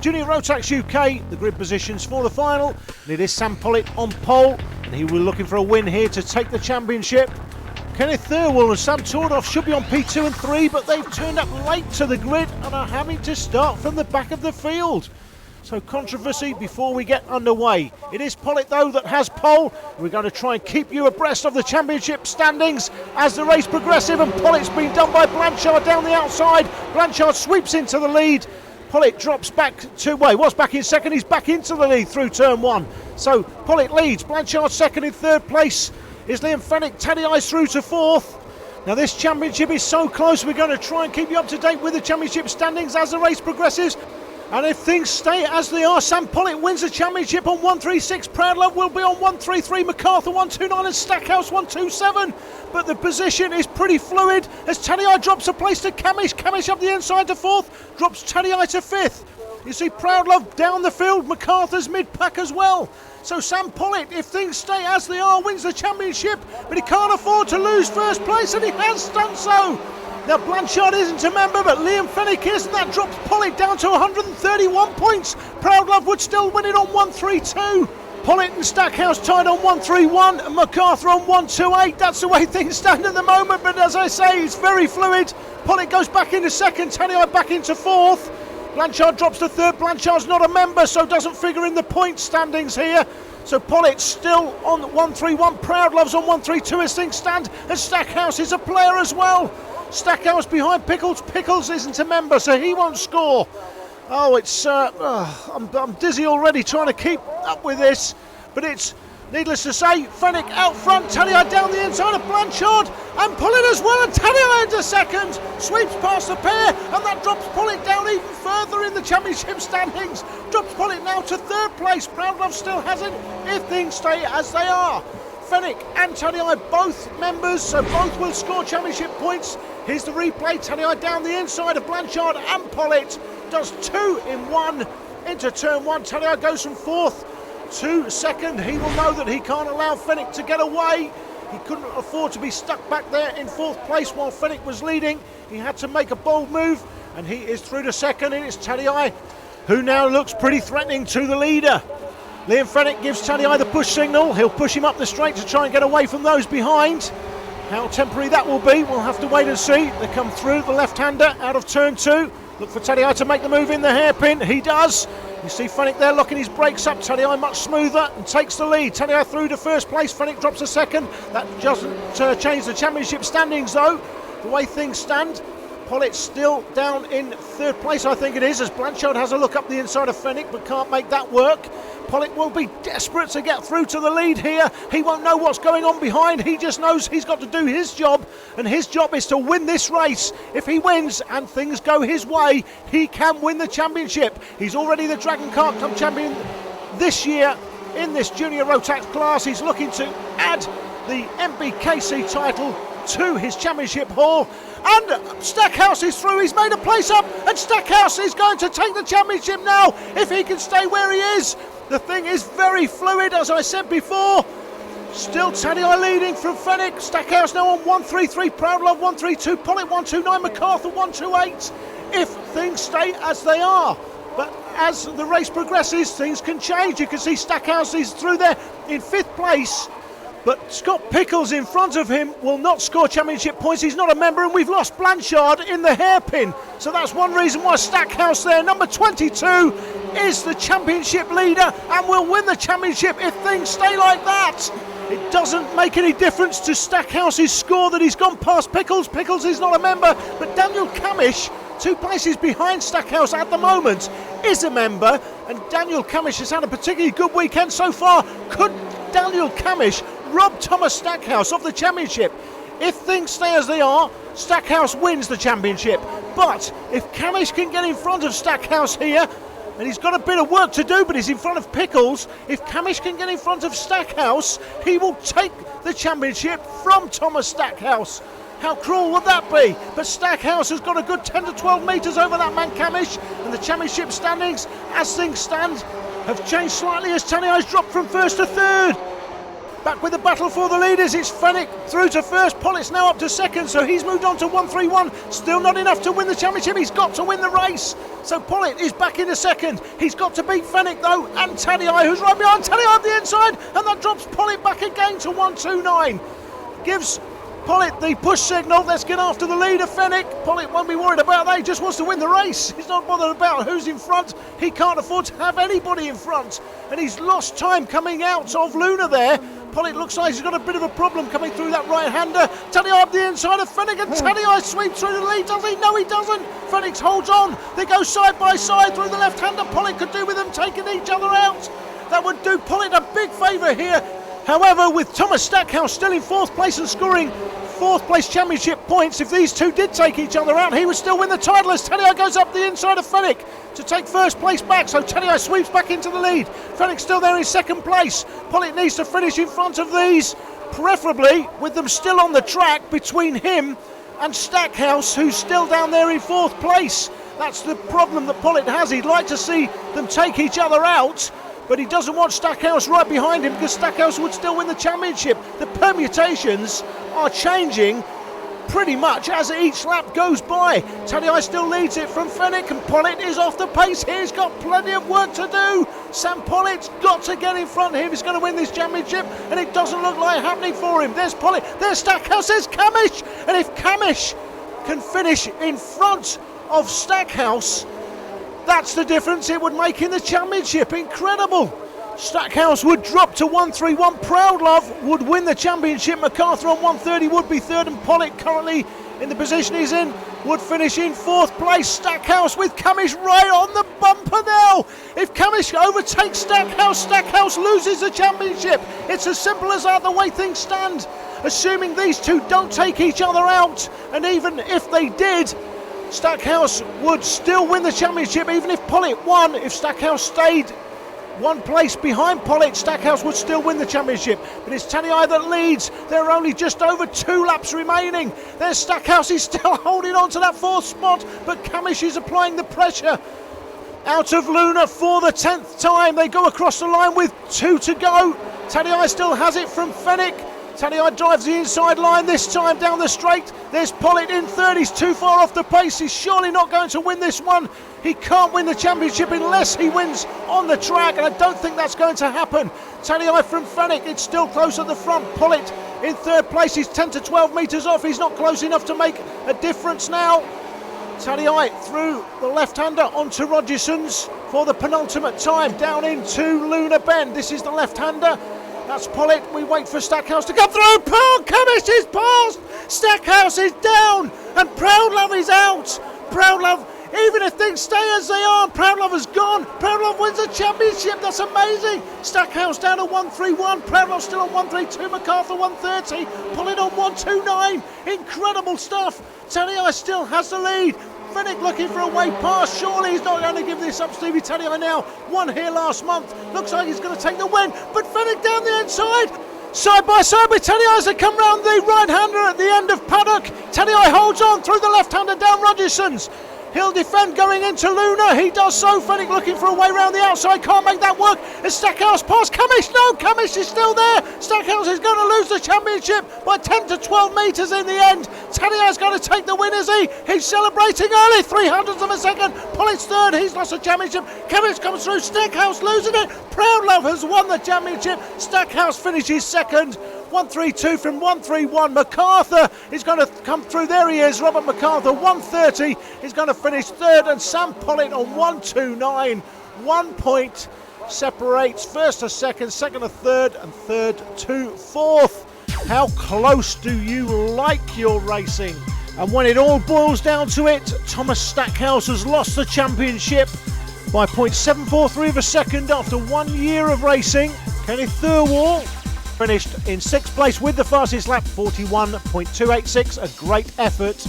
Junior Rotax UK, the grid positions for the final, and it is Sam Pollitt on pole, and he will be looking for a win here to take the championship. Kenneth Thirlwell and Sam Tordoff should be on P2 and 3, but they've turned up late to the grid and are having to start from the back of the field. So controversy before we get underway. It is Pollitt though that has pole. We're going to try and keep you abreast of the championship standings as the race progresses, and Pollitt's been done by Blanchard down the outside. Blanchard sweeps into the lead. Pollitt drops back to, well, he was back in second, he's back into the lead through turn one. So Pollitt leads, Blanchard second. In third place is Liam Fennick, Teddy Eyes through to fourth. Now this championship is so close, we're going to try and keep you up to date with the championship standings as the race progresses. And if things stay as they are, Sam Pollitt wins the championship on 136. Proudlove will be on 133, MacArthur 129 and Stackhouse 127. But the position is pretty fluid as Teddy Eye drops a place to Camish. Camish up the inside to fourth, drops Teddy Eye to fifth. You see Proudlove down the field, MacArthur's mid-pack as well. So Sam Pollitt, if things stay as they are, wins the championship, but he can't afford to lose first place, and he has done so. Now Blanchard isn't a member, but Liam Fennick is, and that drops Pollitt down to 131 points. Proudlove would still win it on 132. Pollitt and Stackhouse tied on 131 and MacArthur on 128. That's the way things stand at the moment, but as I say, it's very fluid. Pollitt goes back into second, Teddy Eye back into fourth. Blanchard drops to third. Blanchard's not a member, so doesn't figure in the point standings here. So Pollitt's still on 131, Proudlove's on 132 as things stand, and Stackhouse is a player as well. Stackhouse behind Pickles. Pickles isn't a member, so he won't score. Oh, it's I'm dizzy already trying to keep up with this, but it's needless to say, Fennick out front, Teddy Eye down the inside of Blanchard, and Pollitt as well, and Teddy Eye into second, sweeps past the pair, and that drops Pollitt down even further in the championship standings. Drops Pollitt now to third place. Proudlove still has it if things stay as they are. Fennick and Teddy Eye both members, so both will score championship points. Here's the replay. Teddy Eye down the inside of Blanchard, and Pollitt does 2 in 1 into turn one. Teddy Eye goes from fourth to second. He will know that he can't allow Fennick to get away. He couldn't afford to be stuck back there in fourth place while Fennick was leading. He had to make a bold move, and he is through to second, and it's Teddy Eye who now looks pretty threatening to the leader. Liam Fennick gives Teddy Eye the push signal. He'll push him up the straight to try and get away from those behind. How temporary that will be, we'll have to wait and see. They come through the left-hander out of turn two. Look for Teddy Eye to make the move in the hairpin. He does. You see Fennick there locking his brakes up. Teddy Eye much smoother and takes the lead. Teddy Eye through to first place. Fennick drops a second. That doesn't change the championship standings though. The way things stand, Pollitt's still down in third place, I think it is, as Blanchard has a look up the inside of Fennick but can't make that work. Pollitt will be desperate to get through to the lead here. He won't know what's going on behind. He just knows he's got to do his job, and his job is to win this race. If he wins and things go his way, he can win the championship. He's already the Dragon Kart Club champion this year in this Junior Rotax class. He's looking to add the MBKC title to his championship haul. And Stackhouse is through, he's made a place up, and Stackhouse is going to take the championship now if he can stay where he is. The thing is very fluid, as I said before. Still Teddy Eye leading from Fennick. Stackhouse now on 133, Proudlove 132, Pollitt 129, MacArthur 128. If things stay as they are. But as the race progresses, things can change. You can see Stackhouse is through there in fifth place. But Scott Pickles in front of him will not score championship points. He's not a member, and we've lost Blanchard in the hairpin. So that's one reason why Stackhouse there, number 22, is the championship leader and will win the championship if things stay like that. It doesn't make any difference to Stackhouse's score that he's gone past Pickles. Pickles is not a member, but Daniel Camish, 2 places behind Stackhouse at the moment, is a member, and Daniel Camish has had a particularly good weekend so far. Could Daniel Camish rob Thomas Stackhouse of the championship? If things stay as they are, Stackhouse wins the championship. But if Camish can get in front of Stackhouse here, and he's got a bit of work to do, but he's in front of Pickles. If Camish can get in front of Stackhouse, he will take the championship from Thomas Stackhouse. How cruel would that be? But Stackhouse has got a good 10 to 12 metres over that man Camish, and the championship standings, as things stand, have changed slightly as Teddy Eye's dropped from first to third. Back with the battle for the leaders, it's Fenwick through to first. Pollitt's now up to second, so he's moved on to 1-3-1. Still not enough to win the championship, he's got to win the race. So Pollitt is back into second. He's got to beat Fenwick though, and Tadei, who's right behind. Tadei on the inside, and that drops Pollitt back again to 1-2-9. Gives Pollitt the push signal. Let's get after the leader, Fenwick. Pollitt won't be worried about that, he just wants to win the race. He's not bothered about who's in front. He can't afford to have anybody in front, and he's lost time coming out of Luna there. Pollitt looks like he's got a bit of a problem coming through that right-hander. Tadei up the inside of Fenwick, and Tadei sweeps through the lead. Does he? No, he doesn't. Fenwick holds on. They go side by side through the left-hander. Pollitt could do with them taking each other out. That would do Pollitt a big favour here. However, with Thomas Stackhouse still in fourth place and scoring fourth place championship points, if these two did take each other out, he would still win the title as Tadei goes up the inside of Fenwick to take first place back. So Tadei sweeps back into the lead. Fenwick still there in second place. Pollitt needs to finish in front of these, preferably with them still on the track between him and Stackhouse, who's still down there in fourth place. That's the problem that Pollitt has. He'd like to see them take each other out, but he doesn't want Stackhouse right behind him because Stackhouse would still win the championship. The permutations are changing pretty much as each lap goes by. Tadei still leads it from Fenwick, and Pollitt is off the pace here. He's got plenty of work to do. Sam Pollitt's got to get in front here if he's going to win this championship, and it doesn't look like happening for him. There's Pollitt, there's Stackhouse, there's Kamish, and if Kamish can finish in front of Stackhouse, that's the difference it would make in the championship. Incredible. Stackhouse would drop to 1-3-1. Proudlove would win the championship. MacArthur on 130 would be third, and Pollitt, currently in the position he's in, would finish in fourth place. Stackhouse with Kamish right on the bumper now. If Kamish overtakes Stackhouse, Stackhouse loses the championship. It's as simple as that, the way things stand. Assuming these two don't take each other out, and even if they did, Stackhouse would still win the championship even if Pollitt won. If Stackhouse stayed one place behind Pollitt, Stackhouse would still win the championship. But it's Tadei that leads. There are only just over 2 laps remaining. There's Stackhouse, he's still holding on to that fourth spot, but Kamish is applying the pressure. Out of Luna for the 10th time. They go across the line with 2 to go. Tadei still has it from Fenwick. Tadei drives the inside line this time down the straight. There's Pollitt in third. He's too far off the pace. He's surely not going to win this one. He can't win the championship unless he wins on the track, and I don't think that's going to happen. Tadei from Fenwick, it's still close at the front. Pollitt in third place. He's 10 to 12 metres off. He's not close enough to make a difference now. Tadei through the left-hander onto Rogerson's for the penultimate time down into Luna Bend. This is the left-hander. That's Pollitt. We wait for Stackhouse to come through. Paul Kamish is past. Stackhouse is down, and Proudlove is out. Proudlove, even if things stay as they are, Proudlove has gone. Proudlove wins the championship. That's amazing. Stackhouse down to 1-3-1. Proudlove still on 1-3-2. MacArthur 130. Pollitt on 1-2-9. Incredible stuff. Tadei still has the lead. Fenwick looking for a way past. Surely he's not going to give this up. Stevie Tadei now won here last month. Looks like he's going to take the win. But Fenwick down the inside. Side by side with Tadei as they come round the right-hander at the end of paddock. Tadei holds on through the left-hander down Rogerson's. He'll defend going into Luna. He does so. Fenwick looking for a way round the outside. Can't make that work. As Stackhouse past Kamish. No, Kamish is still there. Stackhouse is going to lose the championship by 10 to 12 metres in the end. Tadei's going to take the win, is he? He's celebrating early. 300ths of a second. Pollitt's third. He's lost the championship. Kamish comes through. Stackhouse losing it. Proudlove has won the championship. Stackhouse finishes second. 1-3-2 from 1-3-1. MacArthur is going to come through. There he is, Robert MacArthur. 130 is going to finish third, and Sam Pollitt on 129. 1 point separates first to second, second to third, and third to fourth. How close do you like your racing? And when it all boils down to it, Thomas Stackhouse has lost the championship by 0.743 of a second after 1 year of racing. Kenneth Thirlwall finished in 6th place with the fastest lap, 41.286, a great effort.